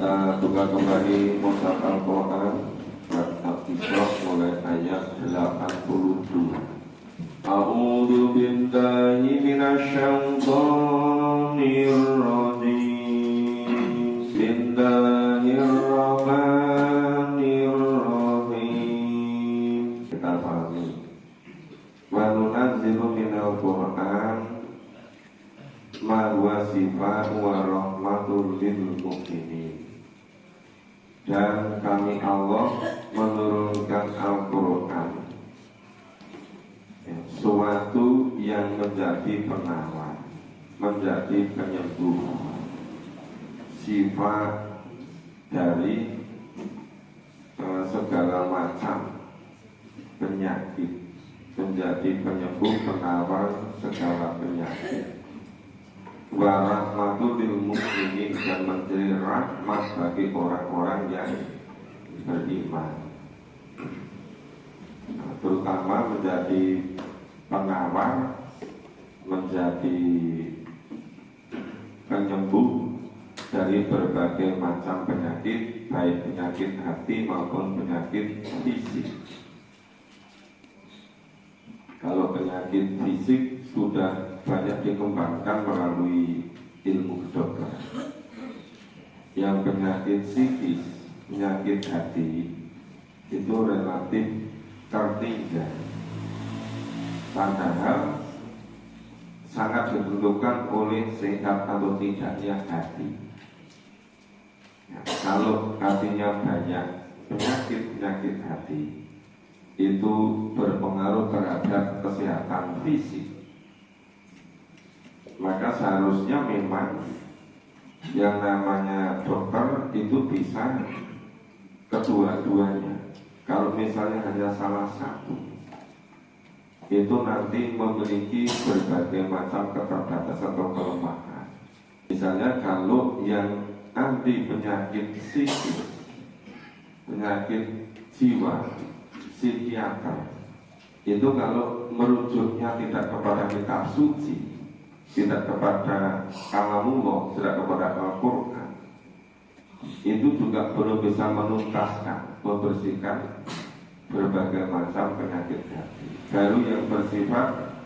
Kita buka kembali mushaf Al-Quran surat Al-Isra mulai ayat 82. A'udzu billahi minasyaitonir rajim. Bismillahirrahmanirrahim. Kita pahami. Wa nunazzilu minal Qur'an ma huwa sifa'un wa rahmatul lil mu'minin. Dan kami Allah menurunkan Al-Quran, suatu yang menjadi penawar, menjadi penyembuh, sifat dari segala macam penyakit, menjadi penyembuh, penawar segala penyakit. Wa rahmatul lil mu'minin, dan menjadi rahmat bagi orang-orang yang beriman. Terutama menjadi penawar, menjadi penyembuh dari berbagai macam penyakit, baik penyakit hati maupun penyakit fisik. Kalau penyakit fisik sudah banyak dikembangkan melalui ilmu kedokteran. Yang penyakit psikis, penyakit hati itu relatif tertinggal, padahal sangat ditentukan oleh sehat atau tidaknya hati. Ya, kalau hatinya banyak penyakit-penyakit hati, itu berpengaruh terhadap kesehatan fisik. Maka seharusnya memang yang namanya dokter itu bisa kedua-duanya. Kalau misalnya hanya salah satu, itu nanti memiliki berbagai macam keterbatasan atau kelemahan. Misalnya kalau yang anti penyakit psikis, penyakit jiwa, psikiater, itu kalau merujuknya tidak kepada kitab suci, tidak kepada kalamullah, tidak kepada Al-Quran, itu juga belum bisa menuntaskan, membersihkan berbagai macam penyakit hati. Baru yang bersifat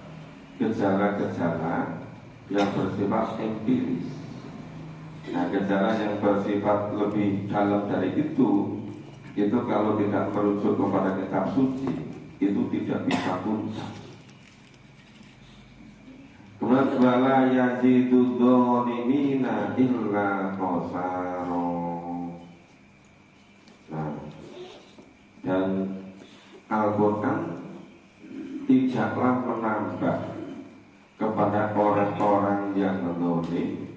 gejala-gejala yang bersifat empiris. Nah, gejala yang bersifat lebih dalam dari itu kalau tidak merujuk kepada kitab suci, itu tidak bisa tuntas. Wala yazidu dzalimina illa khasara. Nah, dan Al-Quran tidaklah menambah kepada orang-orang yang zalim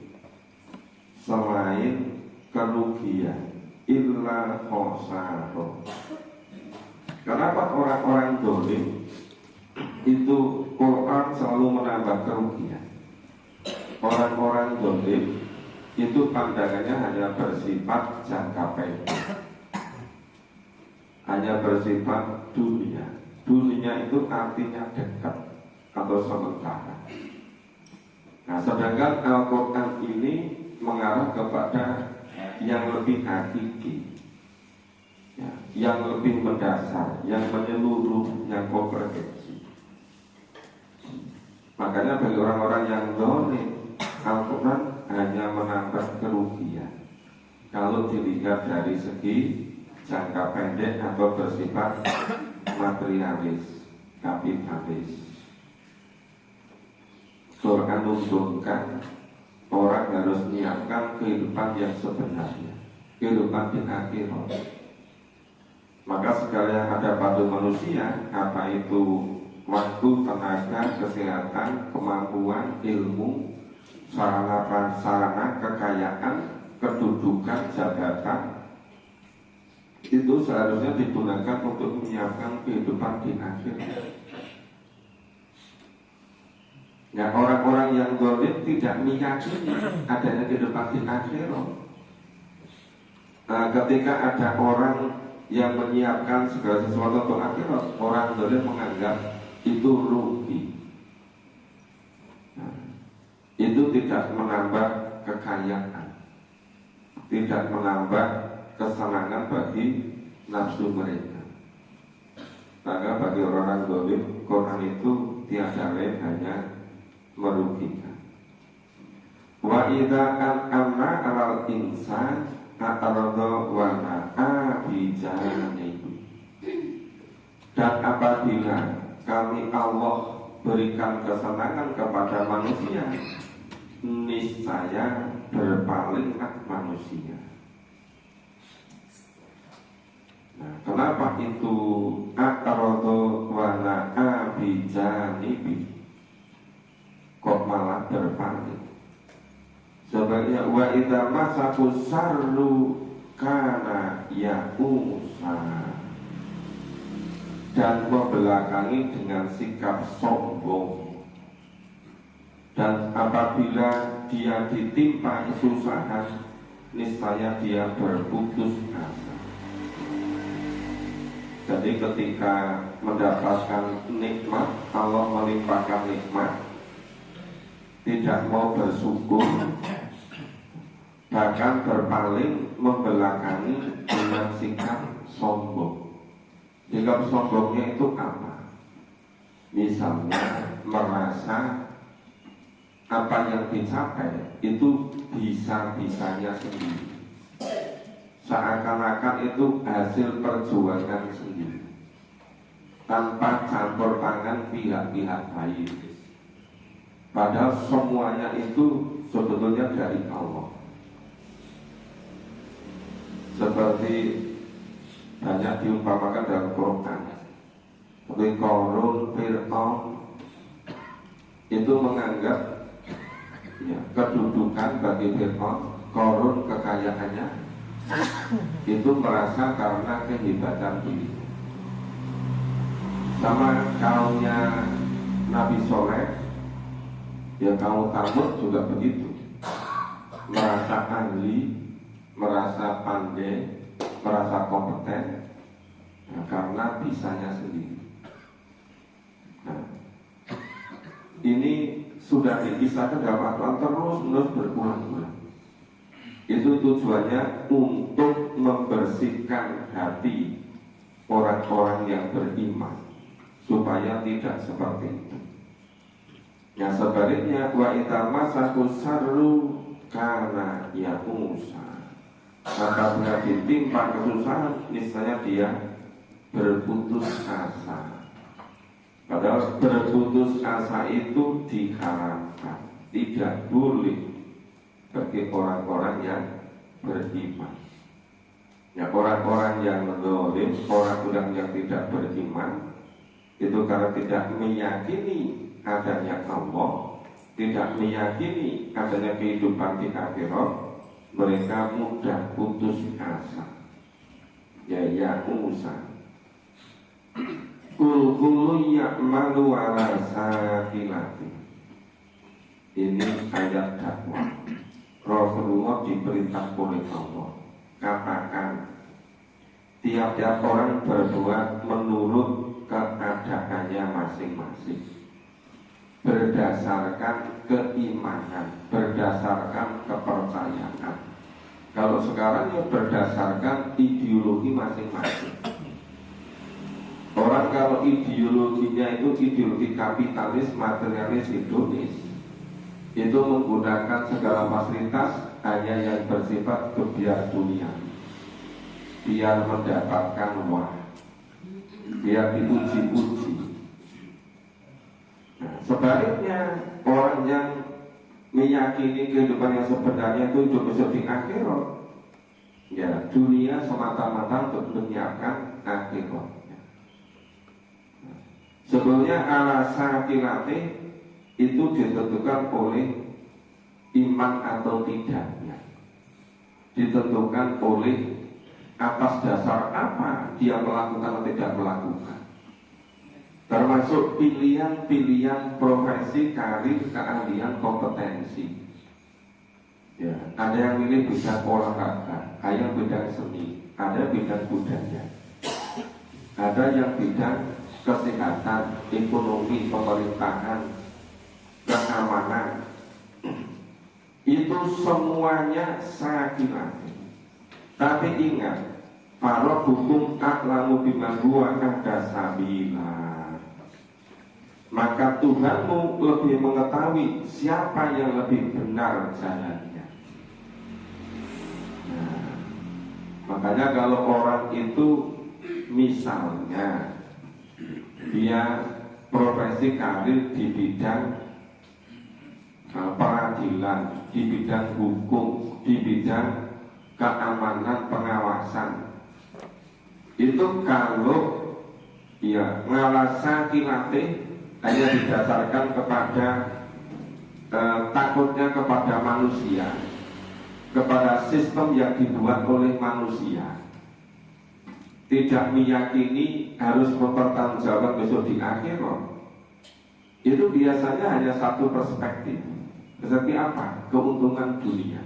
selain kerugian, illa khasara. Kenapa orang-orang zalim itu Quran selalu menambah kerugian? Orang-orang zalim itu pandangannya hanya bersifat jangka pendek, hanya bersifat dunia. Dunia itu artinya dekat atau sementara. Nah, sedangkan Al-Quran ini mengarah kepada yang lebih hakiki, ya, yang lebih mendasar, yang menyeluruh, yang komprehensif. Makanya bagi orang-orang yang zalim, Al-Quran hanya menambah kerugian kalau dilihat dari segi jangka pendek atau bersifat materialis, kapitalis. Quran menunjukkan orang harus menyiapkan kehidupan yang sebenarnya, kehidupan di akhirat. Maka segala yang ada pada manusia, apa itu waktu, tenaga, kesehatan, kemampuan, ilmu, sarana prasarana, kekayaan, kedudukan, jabatan, itu seharusnya digunakan untuk menyiapkan kehidupan di akhirat. Ya, orang-orang yang zalim tidak meyakini adanya kehidupan di akhirat. Nah, ketika ada orang yang menyiapkan segala sesuatu untuk akhirat, orang zalim menganggap itu rugi. Nah, itu tidak menambah kekayaan, tidak menambah kesenangan bagi nafsu mereka. Maka bagi orang zalim, Quran itu tiada lain hanya merugikan. Wa idza an'amna 'alal insan a'rada wa na'a bi janibi. Dan apabila kami Allah berikan kesenangan kepada manusia, niscaya berpalinglah manusia. Nah, kenapa itu a'rada wa na'a bi janibi kok malah berpaling? Sebenarnya wa idza masaku sarru kana ya'usa, dan membelakangi dengan sikap sombong. Dan apabila dia ditimpa kesusahan, niscaya dia berputus asa. Jadi ketika mendapatkan nikmat, Allah melimpahkan nikmat, tidak mau bersyukur, bahkan berpaling, membelakangi dengan sikap sombong. Sikap sombongnya itu apa? Misalnya merasa apa yang dicapai itu bisa-bisanya sendiri, seakan-akan itu hasil perjuangan sendiri, tanpa campur tangan pihak-pihak lain. Padahal semuanya itu sebetulnya dari Allah. Seperti banyak diumpamakan dalam Quran, seperti Qarun, Fir'aun itu menganggap kedudukan bagi Fir'aun, Qarun kekayaannya itu merasa karena kehebatan diri. Sama kaumnya Nabi Soleh, ya kaum Tsamud juga begitu, merasa ahli, merasa pandai, merasa kompeten, karena bisanya sendiri. Nah, ini sudah dikisahkan dalam Al-Quran terus berulang-ulang. Itu tujuannya untuk membersihkan hati orang-orang yang beriman, supaya tidak seperti itu. Ya sebaliknya, wa idza masaku sarru kana ya'usa, maka bila ditimpa kesusahan, niscaya dia berputus asa. Padahal berputus asa itu diharamkan, tidak boleh bagi orang-orang yang beriman. Ya orang-orang yang zalim, orang-orang yang tidak beriman, itu karena tidak meyakini adanya Allah, tidak meyakini adanya kehidupan di akhirat, mereka mudah putus asa. Ya Musa, kullu ya'malu ala sakilati. Ini ayat dakwah. Rasulullah diperintah oleh Allah, katakan tiap-tiap orang berbuat menurut keadaannya masing-masing, berdasarkan keimanan, berdasarkan kepercayaan. Kalau sekarang ya berdasarkan ideologi masing-masing. Orang kalau ideologinya itu ideologi kapitalis, materialis, hedonis, itu menggunakan segala fasilitas hanya yang bersifat kebiar dunia, biar mendapatkan uang, biar dipuji-puji. Nah, sebaliknya orang yang meyakini kehidupan yang sebenarnya itu hidup besok di akhirat, ya dunia semata-mata untuk menyiapkan akhirat. Sebelumnya alasan kilate itu ditentukan oleh iman atau tidaknya, ditentukan oleh atas dasar apa dia melakukan atau tidak melakukan, termasuk pilihan-pilihan profesi, karir, keahlian, kompetensi. Ya, ada yang milih bidang olahraga, ada yang bidang seni, ada bidang budaya, ada yang bidang kesehatan, ekonomi, pemerintahan, keamanan. Itu semuanya sakilah Tapi ingat, Farok hukum aklamu biman huwa ahda sabila. Maka Tuhanmu lebih mengetahui siapa yang lebih benar jalannya. Nah, makanya kalau orang itu misalnya dia profesi karir di bidang peradilan, di bidang hukum, di bidang keamanan pengawasan, itu kalau ya ngalasa kilate hanya didasarkan kepada takutnya kepada manusia, kepada sistem yang dibuat oleh manusia, tidak meyakini harus mempertanggungjawabkan besok di akhirat, itu biasanya hanya satu perspektif. Seperti apa? Keuntungan dunia.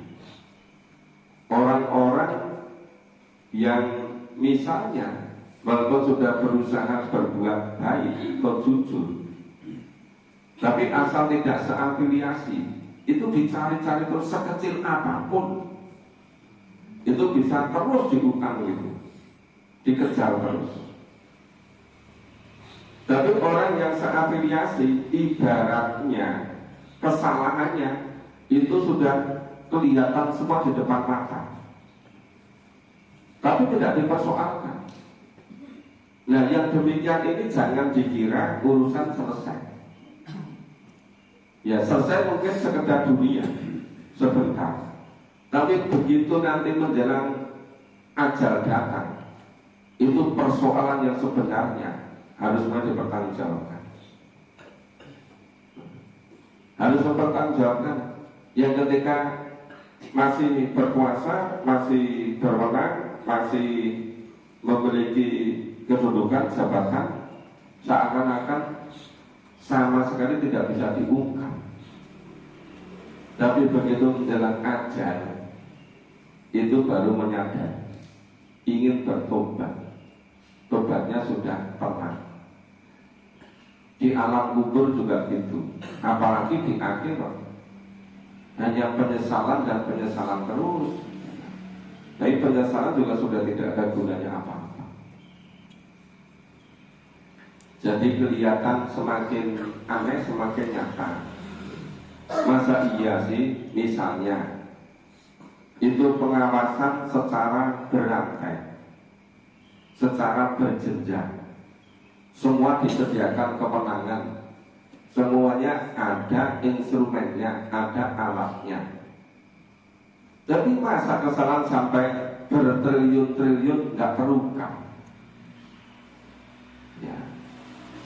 Orang-orang yang misalnya walaupun sudah berusaha berbuat baik atau jujur, tapi asal tidak seafiliasi, itu dicari-cari terus sekecil apapun, itu bisa terus dibuka itu, dikejar terus. Tapi orang yang seafiliasi, ibaratnya kesalahannya itu sudah kelihatan semua di depan mata, tapi tidak dipersoalkan. Nah, yang demikian ini jangan dikira urusan selesai. Ya selesai mungkin sekedar dunia sebentar, tapi begitu nanti menjelang ajal datang, itu persoalan yang sebenarnya harus dipertanggungjawabkan. Harus mempertanggungjawabkan. Yang ketika masih berkuasa, masih berwenang, masih memiliki kedudukan jabatan, seakan-akan sama sekali tidak bisa diungkap. Tapi begitu menjelang ajal, itu baru menyadar, ingin bertobat, tobatnya sudah pernah. Di alam kubur juga gitu, apalagi di akhirat, hanya penyesalan dan penyesalan terus. Tapi penyesalan juga sudah tidak ada gunanya apa-apa. Jadi kelihatan semakin aneh, semakin nyata. Masa iya sih, misalnya itu pengawasan secara berantai, secara berjenjang, semua disediakan kewenangan, semuanya ada instrumennya, ada alatnya. Tapi masa kesalahan sampai bertriliun-triliun nggak terungkap? Ya,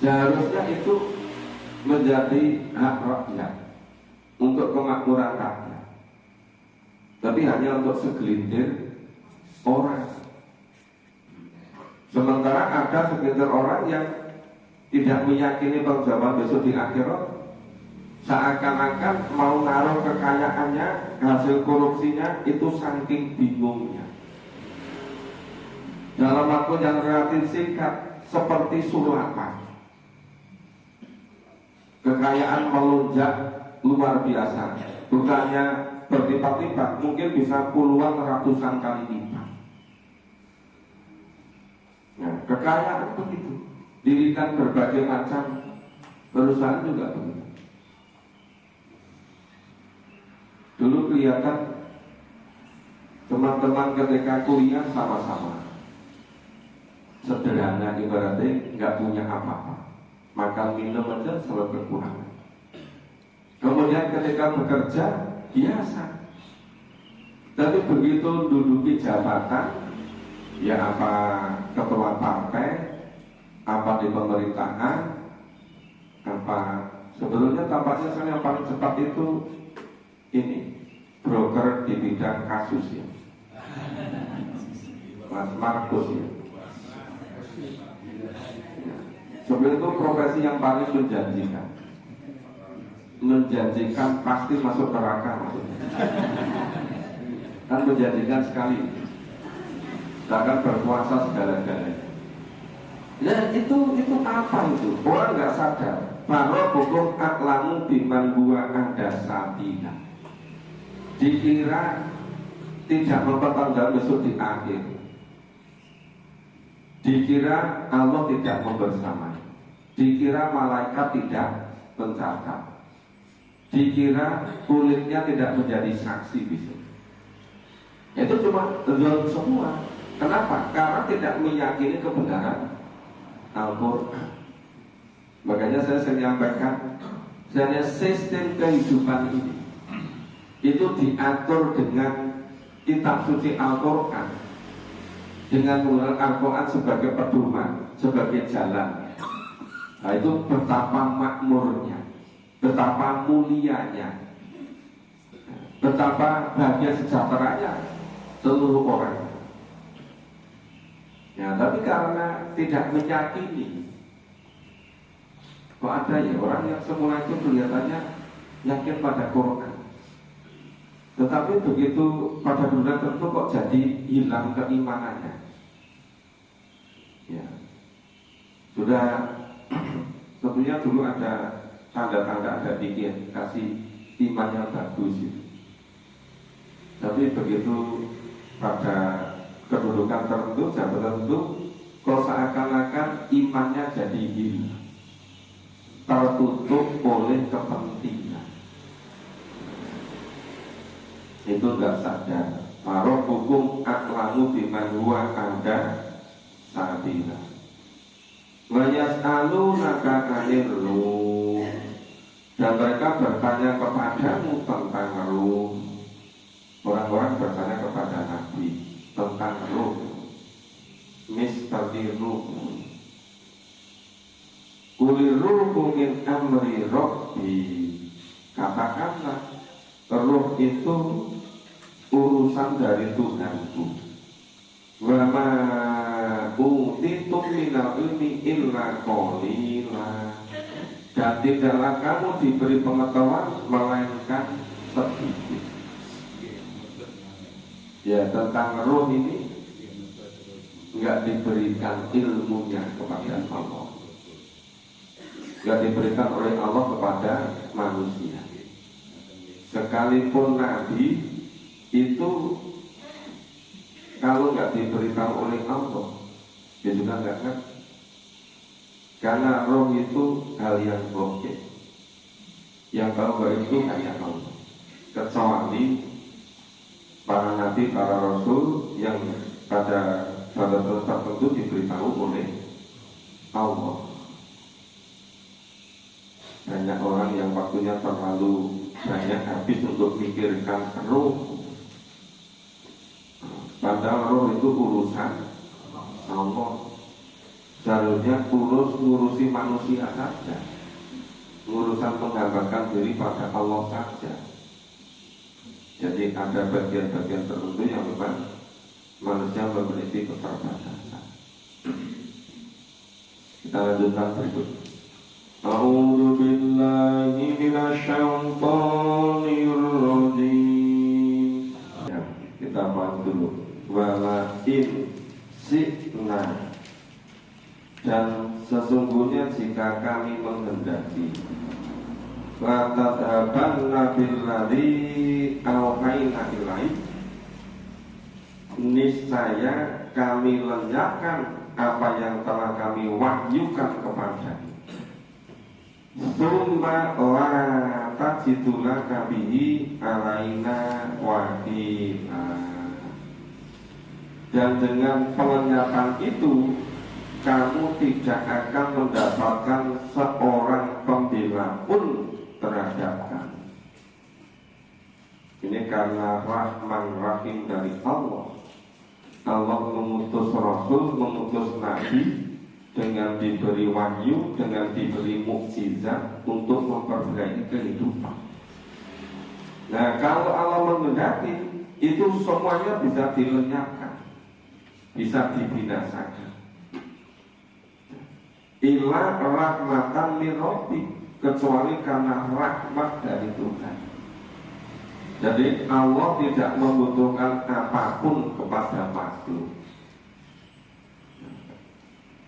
seharusnya itu menjadi hak rakyat untuk kemakmuran rakyat, tapi hanya untuk segelintir orang. Sementara ada segelintir orang yang tidak meyakini perjamuan besok di akhirat, seakan-akan mau naruh kekayaannya, hasil korupsinya itu saking bingungnya. Dalam waktu yang relatif singkat, seperti sulapan, kekayaan melonjak luar biasa, bukannya berlipat-lipat, mungkin bisa puluhan ratusan kali lipat. Nah, kekayaan begitu, dirikan berbagai macam perusahaan juga begitu. Dulu kelihatan teman-teman ketika kuliah sama-sama sederhana, ibaratnya nggak punya apa-apa, makan minum aja selalu kekurangan. Kemudian ketika bekerja biasa, tapi begitu duduki jabatan, ya apa ketua partai, apa di pemerintahan, apa sebetulnya tampaknya saya yang paling cepat itu ini broker di bidang kasus ya, Mas Markus ya. Sebenarnya itu profesi yang paling menjanjikan. Menjanjikan pasti masuk neraka maksudnya. Kan menjanjikan sekali, bahkan berkuasa segala-galanya. Ya itu apa itu? Orang nggak sadar. Bahwa hukum aklamu biman gua ada sabina. Dikira tidak mempertanggungjawabkan besok di akhir. Dikira Allah tidak membersamai, dikira malaikat tidak mencatat, dikira kulitnya tidak menjadi saksi besok. Itu cuma zon semua. Kenapa? Karena tidak meyakini kebenaran Al-Quran. Makanya saya sering menyampaikan, sebenarnya sistem kehidupan ini itu diatur dengan kitab suci Al-Quran, dengan menggunakan Al-Quran sebagai pedoman, sebagai jalan. Nah, itu betapa makmurnya, betapa mulianya, betapa bahagia sejahteranya seluruh orang. Ya, tapi karena tidak meyakini, kok ada ya orang yang semula itu kelihatannya yakin pada Quran, tetapi begitu pada dunia tertentu kok jadi hilang keimanannya. Ya, sudah tentunya dulu ada tanda-tanda, ada kasih iman yang bagus itu. Tapi begitu pada kedudukan tertentu, jabatan tertentu, kok seakan-akan imannya jadi hilang, tertutup oleh kepentingan. Itu enggak sadar. Maroh hukum aklamu biman huwa anda sabila. Wayas alu nakakanir ruh, dan mereka bertanya kepadamu tentang ruh. Orang-orang bertanya kepada Nabi tentang ruh, misteri ruh. Kuliruhu min amri Rabbi, katakanlah ruh itu urusan dari Tuhanku. Wa ma utitum minal ilmi illa qalila, dan tidaklah kamu diberi pengetahuan melainkan sedikit. Ya, tentang roh ini enggak diberikan ilmunya kepada Allah, enggak diberikan oleh Allah kepada manusia. Sekalipun Nabi itu kalau enggak diberitahu oleh Allah, dia juga enggak ngerti. Karena roh itu hal yang gaib, yang tahu itu hanya Allah, kecuali para nabi, para rasul yang pada tertentu diberitahu oleh Allah. Banyak orang yang waktunya terlalu banyak habis untuk mikirkan roh, padahal roh itu urusan Allah. Seharusnya ngurusi manusia saja, urusan menghambakan diri pada Allah saja. Jadi ada bagian-bagian tertentu yang memang manusia memiliki keterbatasan. Kita lanjutkan berikut. A'udzu billahi minasyaitonir rajim. Ya, kita bahas dulu. Wala in si'na, dan sesungguhnya jika kami menghendaki, la tadhabanna billadzi awhayna ilaik, niscaya kami lenyapkan apa yang telah kami wahyukan kepadamu. Summa la tajidu laka bihi alaina wakila, dan dengan pelenyapan itu kamu tidak akan mendapatkan seorang pembela pun terhadap kami. Ini karena Rahman Rahim dari Allah. Allah mengutus Rasul, mengutus Nabi dengan diberi wahyu, dengan diberi mukjizat untuk memperbaiki kehidupan. Nah, kalau Allah menghendaki, itu semuanya bisa dilenyapkan, bisa dibinasakan. Illa rahmatan min Rabbi, kecuali karena rahmat dari Tuhan. Jadi Allah tidak membutuhkan apapun kepada makhluk.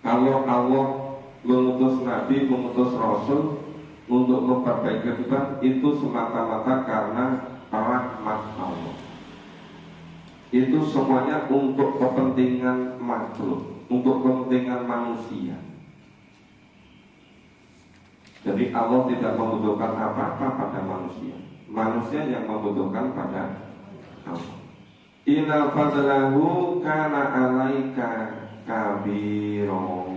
Kalau Allah mengutus Nabi, mengutus Rasul untuk memperbaiki kehidupan, itu semata-mata karena rahmat Allah. itu semuanya untuk kepentingan makhluk, untuk kepentingan manusia. Jadi Allah tidak membutuhkan apa-apa pada manusia. Manusia yang membutuhkan pada Allah. Inna fadlahu kana alaika kabiro.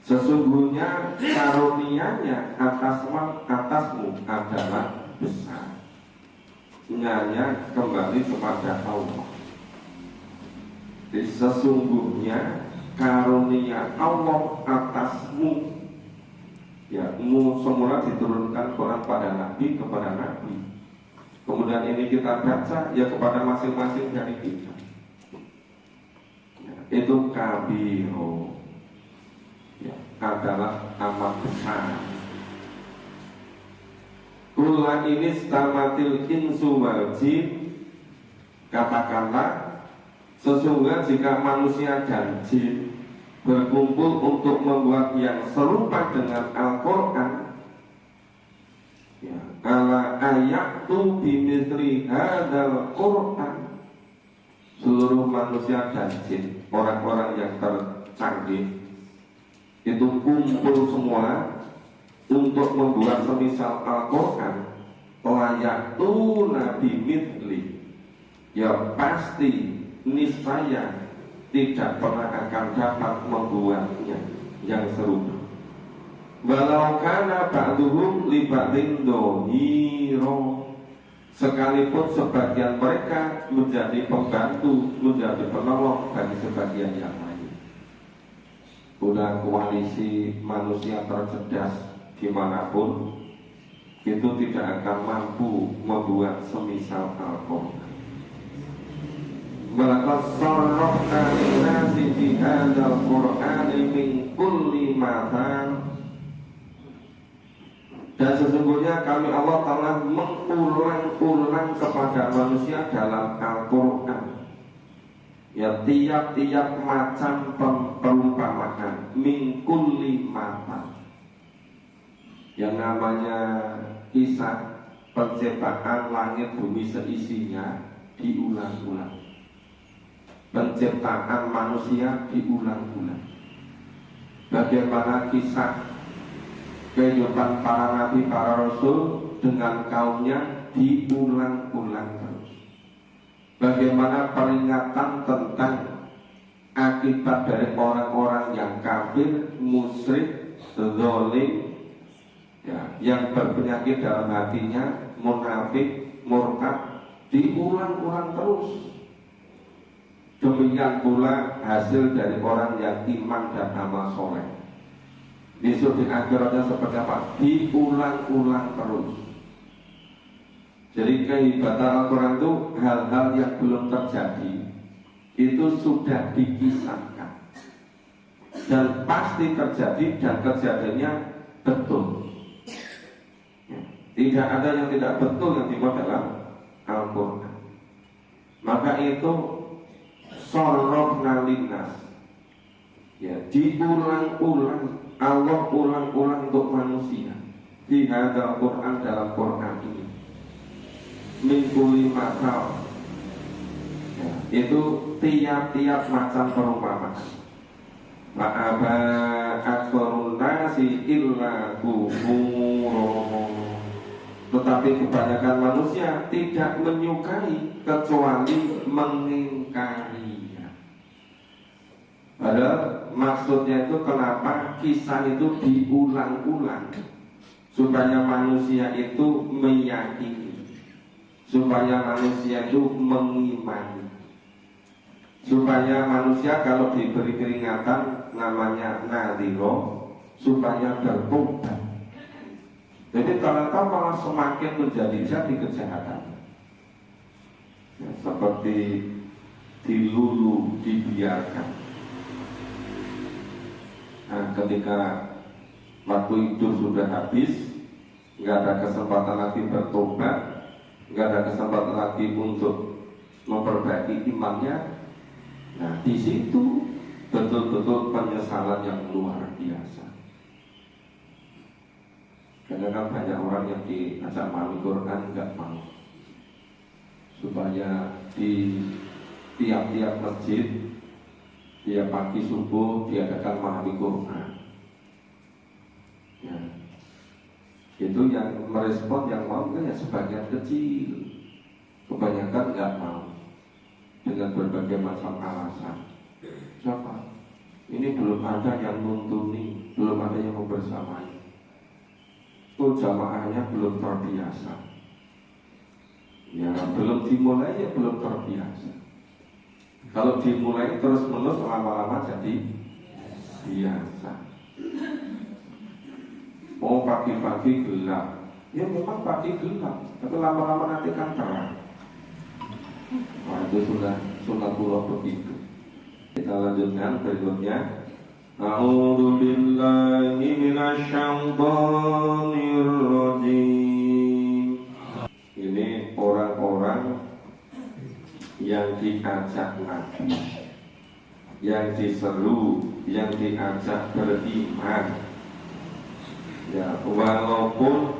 Sesungguhnya karunia-Nya atasmu adalah besar. Nyanya kembali kepada Allah. Jadi sesungguhnya karunia Allah atasmu, ya, semula diturunkan Quran pada Nabi kepada Nabi. Kemudian ini kita baca ya kepada masing-masing dari kita. Ya, itu kabiro, ya, adalah amat besar. Kula ini stamatil insu wal jin. Katakanlah, sesungguhnya jika manusia dan jin berkumpul untuk membuat yang serupa dengan Al-Quran, ya, ala ayatu bimithli hadal Quran, seluruh manusia dan jin, orang-orang yang tercanggih itu kumpul semua untuk membuat semisal Al-Quran, layaktu nabi mithli, ya pasti niscaya tidak pernah akan dapat membuatnya yang serupa. Walau kana ba'duhum li ba'din dohiro, sekalipun sebagian mereka menjadi pembantu, menjadi penolong bagi sebagian yang lain. Udah koalisi manusia tercerdas dimanapun, itu tidak akan mampu membuat semisal Al-Quran. Walaqad sarrafna lin-nasi fi hadzal Qur'ani min kulli mathal. Dan sesungguhnya kami Allah telah mengulang-ulang kepada manusia dalam Al-Quran, ya, tiap-tiap macam perumpamaan min kulli mathal. Yang namanya kisah penciptaan langit bumi seisinya diulang-ulang. Penciptaan manusia diulang-ulang. Bagaimana kisah kehidupan para nabi, para rasul dengan kaumnya diulang-ulang terus. Bagaimana peringatan tentang akibat dari orang-orang yang kafir, musyrik, zalim, ya, yang berpenyakit dalam hatinya, munafik, murtad, diulang-ulang terus. Demikian pula hasil dari orang yang iman dan amal soleh. Besok di akhiratnya seperti apa? Diulang-ulang terus. Jadi kehebatan Al-Quran itu hal-hal yang belum terjadi itu sudah dikisahkan dan pasti terjadi, dan kejadiannya betul. Tidak ada yang tidak betul yang dibuat dalam Al-Quran. Maka itu sarrafna linnas, ya, diulang-ulang. Allah ulang-ulang untuk manusia di hadzal Quran, dalam Quran ini min kulli mathal, ya, itu tiap-tiap macam perumpamaan. Ma'aba aktsarun nasi illa kufur. Tetapi kebanyakan manusia tidak menyukai kecuali mengingkarinya. Padahal maksudnya itu kenapa kisah itu diulang-ulang, supaya manusia itu meyakini, supaya manusia itu mengimani, supaya manusia kalau diberi peringatan namanya nadhiro, supaya bertobat. Jadi ternyata malah semakin menjadi-jadi kejahatan, ya, seperti dilulu, dibiarkan. Nah, ketika waktu itu sudah habis, nggak ada kesempatan lagi bertobat, nggak ada kesempatan lagi untuk memperbaiki imannya. Nah, di situ betul-betul penyesalan yang luar biasa. Karena kan banyak orang yang diajak memahami Quran nggak mau. supaya di tiap-tiap masjid tiap pagi subuh diadakan mahami Quran. Ya. Itu yang merespon, yang mau ya sebagian kecil, kebanyakan nggak mau dengan berbagai macam alasan. Siapa? Ini belum ada yang nuntuni, belum ada yang membersamai. Oh, jamaahnya belum terbiasa. Ya, belum dimulai ya belum terbiasa. Kalau dimulai terus-menerus lama-lama jadi biasa. Oh, pagi-pagi gelap. Ya memang pagi gelap, tapi lama-lama nanti kan terang. Wah, itu sudah sunatullah begitu. Kita lanjutkan berikutnya. A'udzu billahi minasyaitonir rajim. Ini orang-orang yang diajak Nabi, yang diseru, yang diajak beriman. Ya, walaupun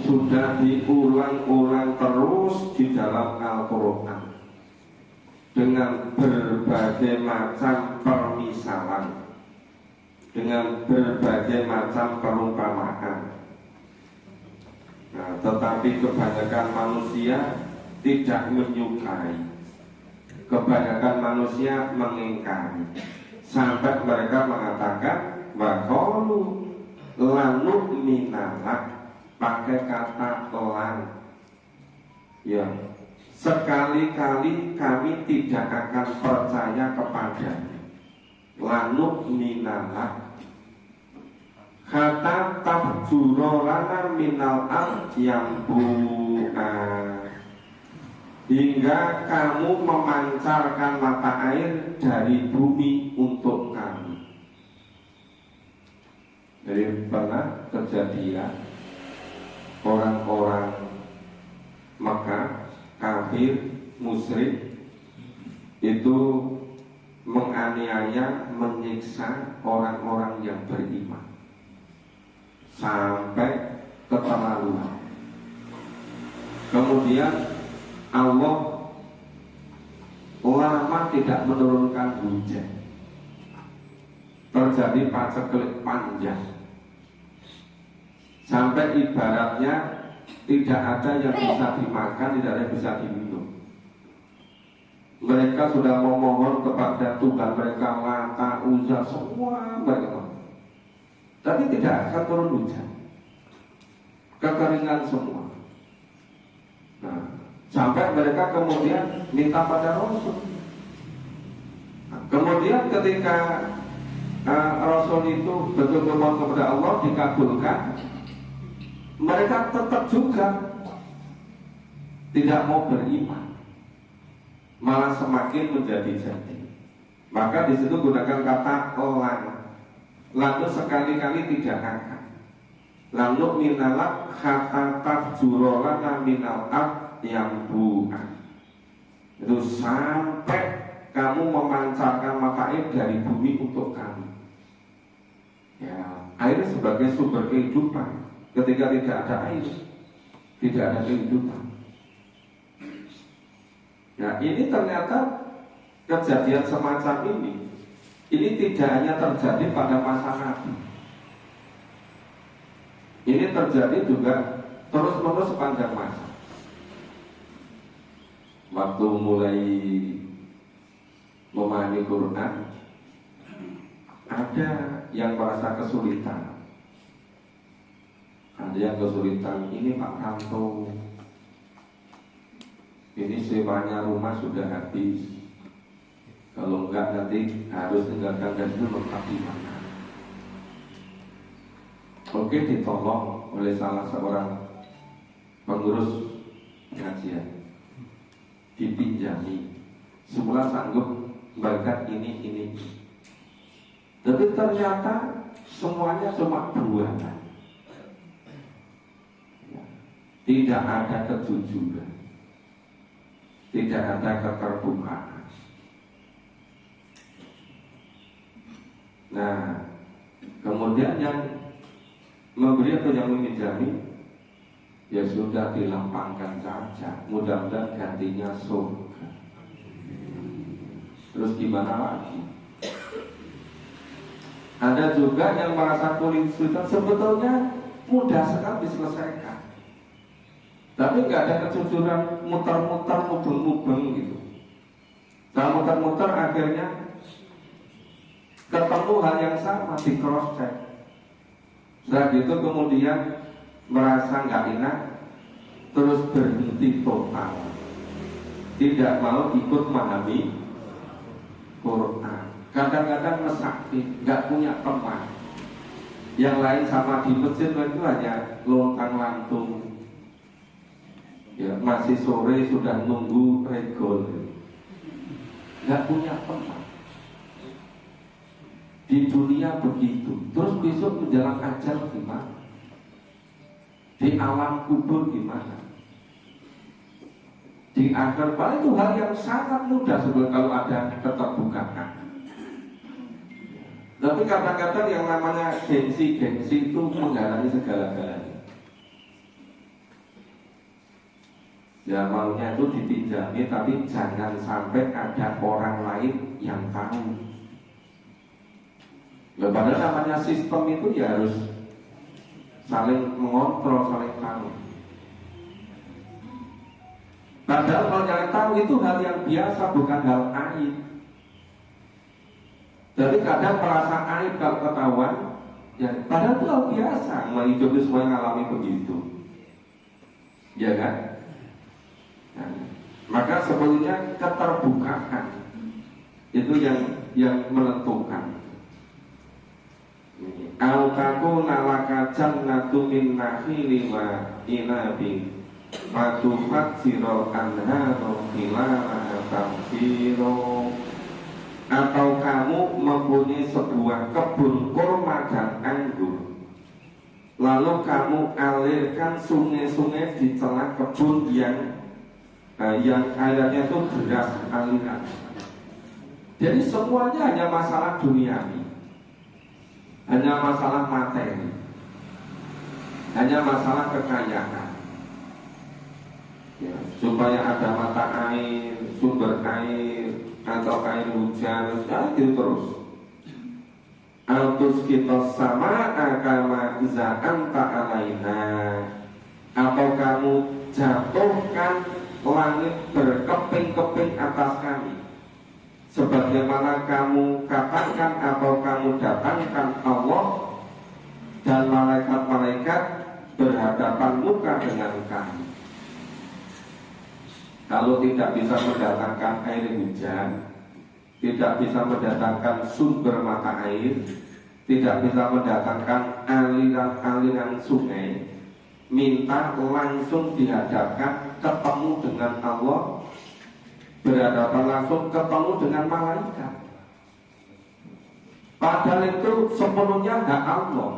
sudah diulang-ulang terus di dalam Al-Quran dengan berbagai macam permisalan, dengan berbagai macam perumpamaan. Nah, tetapi kebanyakan manusia tidak menyukai, kebanyakan manusia mengingkari, sampai mereka mengatakan waqalu lanuk minalak, pakai kata lan. Ya, sekali-kali kami tidak akan percaya kepadanya. Lanuk minalak, kata tabjuro lana minal yang bu'a, hingga kamu memancarkan mata air dari bumi untuk kami. Jadi pernah kejadian orang-orang Mekah, kafir, musyrik itu menganiaya, menyiksa orang-orang yang beriman sampai keterlaluan. Kemudian Allah lama tidak menurunkan hujan, terjadi paceklik panjang, sampai ibaratnya tidak ada yang bisa dimakan, tidak ada yang bisa diminum. Mereka sudah memohon kepada Tuhan mereka, Lata, Uzza, semua mereka, tapi tidak akan turun hujan, kekeringan semua. Nah, sampai mereka kemudian minta pada Rasul. Nah, kemudian ketika Rasul itu betul-betul mohon kepada Allah, dikabulkan, mereka tetap juga tidak mau beriman, malah semakin menjadi-jadi. Maka di situ gunakan kata lan. Lalu sekali-kali tidak akan. Lalu minalak kata tafjurolana minal yang buah. Itu sampai kamu memancarkan mata air dari bumi untuk kami. Ya, air sebagai sumber kehidupan. Ketika tidak ada air, tidak ada kehidupan. Nah, ini ternyata kejadian semacam ini tidak hanya terjadi pada masa Nabi. Ini terjadi juga terus-menerus sepanjang masa. Waktu mulai memahami Quran, ada yang merasa kesulitan. Ada yang kesulitan, ini Pak Ranto, ini sewanya rumah sudah habis. Kalau enggak nanti harus tinggalkan dan itu tempat di mana. Oke, ditolong oleh salah seorang pengurus pengajian, dipinjami. Semula sanggup bayar ini. Tapi ternyata semuanya cuma buatan. Tidak ada kejujuran, tidak ada keterbukaan. Nah, kemudian yang memberi atau yang meminjami ya sudah dilempangkan saja, mudah-mudahan gantinya surga. Terus gimana lagi? Ada juga yang merasa kesulitan, sebetulnya mudah sekali diselesaikan, tapi nggak ada kejujuran, muter-muter, mubeng-mubeng gitu. Nah muter-muter akhirnya ketemu hal yang sama, di cross check. Setelah gitu kemudian merasa nggak enak, terus berhenti total, tidak mau ikut memahami Quran. Kadang-kadang mesakti, nggak punya teman. Yang lain sama di masjid itu hanya lontang lantung. Ya, masih sore sudah nunggu regol. Nggak punya teman. Di dunia begitu. Terus besok menjelang ajal gimana? Di alam kubur gimana? Di akhir paling itu hal yang sangat mudah sebelum kalau ada keterbukaan. Tapi kadang-kadang yang namanya gengsi-gengsi itu menghalangi segala-galanya. Ya maunya itu dipinjami, tapi jangan sampai ada orang lain yang tahu. Ya, padahal namanya sistem itu ya harus saling mengontrol, saling tahu. Padahal kalau yang tahu itu hal yang biasa, bukan hal aib. Jadi kadang merasa aib kalau ketahuan, ya padahal itu hal biasa. Hidup itu semua mengalami begitu, ya kan? Nah, maka sebetulnya keterbukaan itu yang menentukan. Al-taku nalaka jannatu min nakhili wa inabi matufat siro anharu hilalaha tamsiro. Atau kamu mempunyai sebuah kebun kurma dan anggur, lalu kamu alirkan sungai-sungai di celah kebun yang airnya itu deras aliran. Jadi semuanya hanya masalah duniawi, hanya masalah materi, hanya masalah kekayaan. Ya, supaya ada mata air, sumber air, atau air hujan, itu terus. Altus kita sama akama za'an ta'alaina. Atau kamu jatuhkan langit berkeping-keping atas kami, sebagaimana kamu katakan atau kamu datangkan Allah dan malaikat-malaikat berhadapan muka dengan kami. Kalau tidak bisa mendatangkan air hujan, tidak bisa mendatangkan sumber mata air, tidak bisa mendatangkan aliran-aliran sungai, minta langsung dihadapkan ketemu dengan Allah, berhadapan langsung ketemu dengan malaikat. Padahal itu sepenuhnya hak Allah.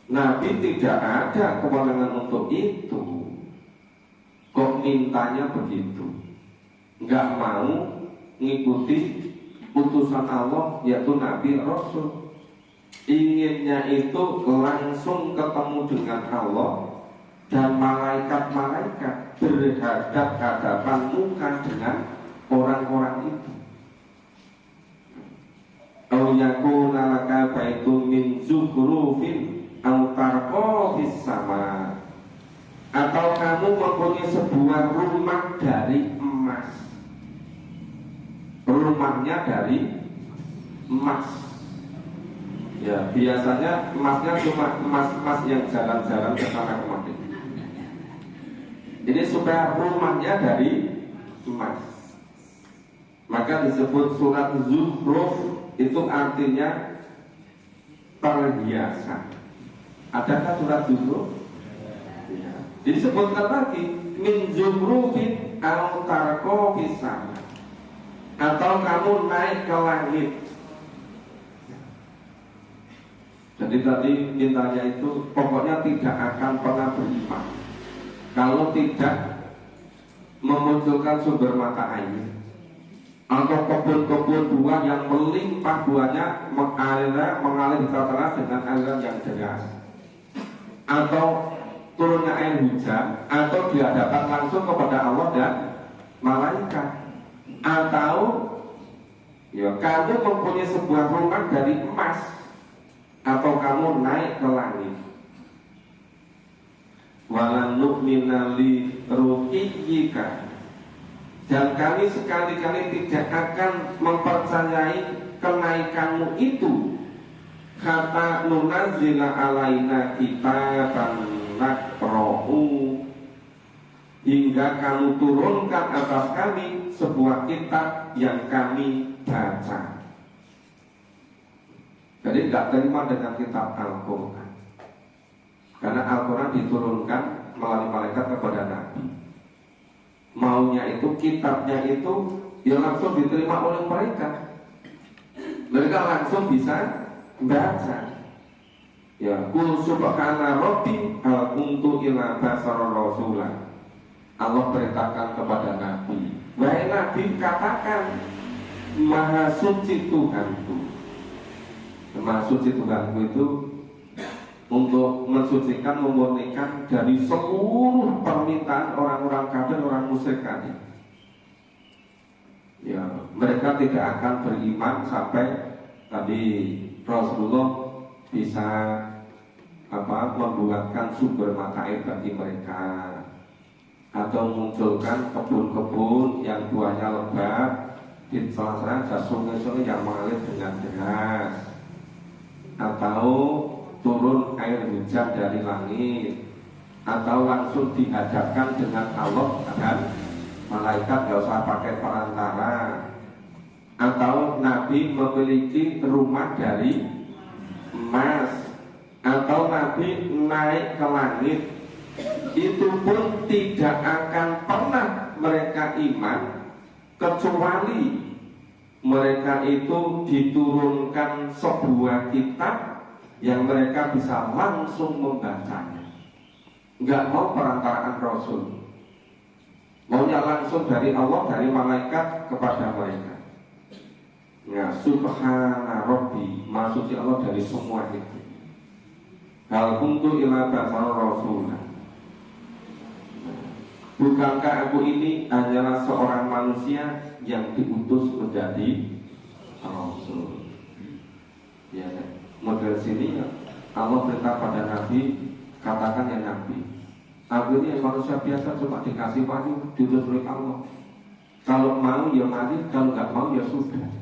Nabi tidak ada kewenangan untuk itu. Kok mintanya begitu? Nggak mau ngikuti utusan Allah, yaitu Nabi Rasul. Inginnya itu langsung ketemu dengan Allah dan malaikat-malaikat berhadapan muka dengan orang-orang itu. Au yakuna laka baitun min zukhrufin au tarqa fis sama. Atau kamu mempunyai sebuah rumah dari emas, rumahnya dari emas. Ya biasanya emasnya cuma emas-emas yang jalan-jalan ke sana kemari. Ini supaya rumahnya dari emas. Maka disebut surat Zukhruf, itu artinya perhiasan. Adakah surat Zukhruf? Ya. Disebutkan lagi min zumrufin au tarqa fis sama. Atau kamu naik ke langit. Jadi tadi mintanya itu pokoknya tidak akan pernah beriman kalau tidak memunculkan sumber mata air atau kebun-kebun buah yang melimpah buahnya mengalir di tengah dengan aliran yang deras, atau turunnya air hujan, atau dihadapkan langsung kepada Allah dan malaikat, atau ya kamu mempunyai sebuah rumah dari emas, atau kamu naik ke langit. Walan nu'mina li ruqiyyika, dan kami sekali-kali tidak akan mempercayai kenaikanmu itu, kata nunazila alaina kitaban naqra'u, hingga kamu turunkan atas kami sebuah kitab yang kami baca. Jadi tidak terima dengan kitab Al-Quran, karena Al-Quran diturunkan melalui malaikat kepada Nabi. Maunya itu kitabnya itu ya langsung diterima oleh mereka. Mereka langsung bisa baca. Ya, kul subhana rabbi hal kuntu ila basara rasulah. Allah perintahkan kepada Nabi, wahai Nabi, katakan maha suci Tuhanku. Maha suci Tuhanku itu untuk mensucikan, memurnikan dari seluruh permintaan orang-orang kafir, orang musyrik tadi. Ya, mereka tidak akan beriman sampai tadi Rasulullah bisa membuatkan sumber mata air bagi mereka, atau munculkan kebun-kebun yang buahnya lebat, di salah-salah ada sungai-sungai yang mengalir dengan deras, atau turun air hujan dari langit, atau langsung dihadapkan dengan Allah dan malaikat, gak usah pakai perantara, atau Nabi memiliki rumah dari emas, atau Nabi naik ke langit. Itu pun tidak akan pernah mereka iman kecuali mereka itu diturunkan sebuah kitab yang mereka bisa langsung membacanya. Enggak mau perantaraan Rasul, maunya langsung dari Allah, dari malaikat kepada mereka. Ya, subhana rabbi, maksudnya Allah dari semua itu. Hal kuntu ila basara rasulah, bukankah aku ini hanyalah seorang manusia yang diutus menjadi Rasul? Ya, model sini Allah perintah pada Nabi, katakan ya Nabi, aku ini manusia biasa, cuma dikasih wahyu, diutus oleh Allah. Kalau mau ya mari, kalau nggak mau ya sudah.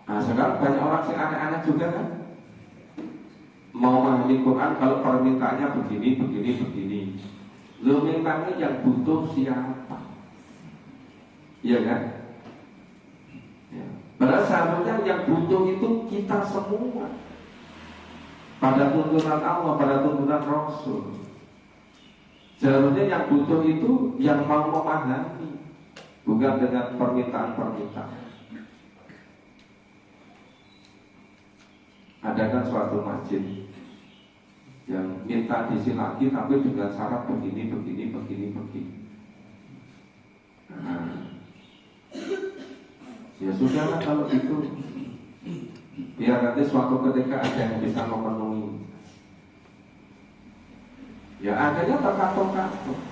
Nah, sekarang banyak orang yang aneh-aneh juga kan, mau memahami Quran kalau permintaannya begini, begini, begini. Lu mintanya yang butuh siapa? Iya kan? Ya. Padahal seharusnya yang butuh itu kita semua, pada tuntunan Allah, pada tuntunan Rasul. Seharusnya yang butuh itu yang mau memahami, bukan dengan permintaan-permintaan. Ada kan suatu masjid yang minta diisi lagi tapi dengan syarat begini, begini, begini, begini. Nah, ya sudahlah kalau itu, biar nanti suatu ketika ada yang bisa memenuhi. Ya adanya terkatung-katung.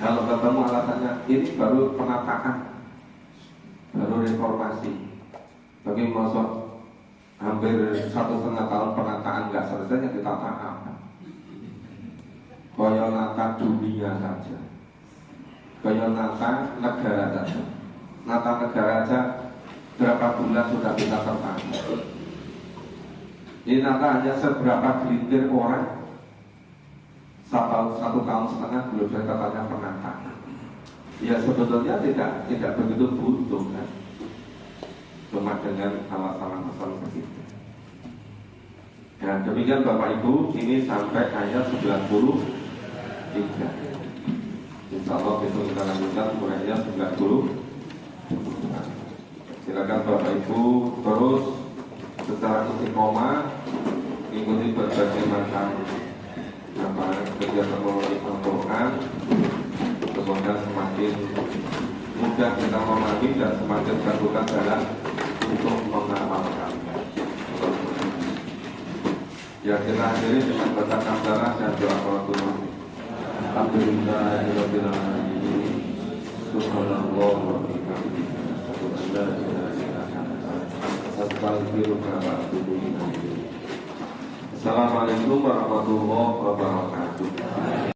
Kalau ketemu alasannya ini baru penataan, baru reformasi, bagi masuk hampir 1,5 tahun penataan nggak selesai, yang ditata apa? Koyo nata dunia saja, koyo nata negara saja. Nata negara aja berapa bulan sudah kita tertata. Ini nata hanya seberapa gelintir orang, 1,5 tahun belum saya katanya penataan. Ya sebetulnya tidak begitu butuh kan, cuma dengan alasan-alasan begitu. Ya demikian Bapak Ibu, ini sampai ayat 93. Insya Allah besok kita lanjutkan mulai ayat 90. Silakan Bapak Ibu terus secara istiqomah mengikuti berbagai macam kegiatan melalui Al-Quran. Semoga semakin mudah kita memahami dan semakin terbuka jalan untuk mengamalkan. Yang kita akhiri dengan baca kafarat dan doa qafaratul. Alhamdulillahirabbil alamin. Subhanallah wa bihamdihi. Astaghfiruka wa atubu ilaik. Assalamualaikum warahmatullahi wabarakatuh.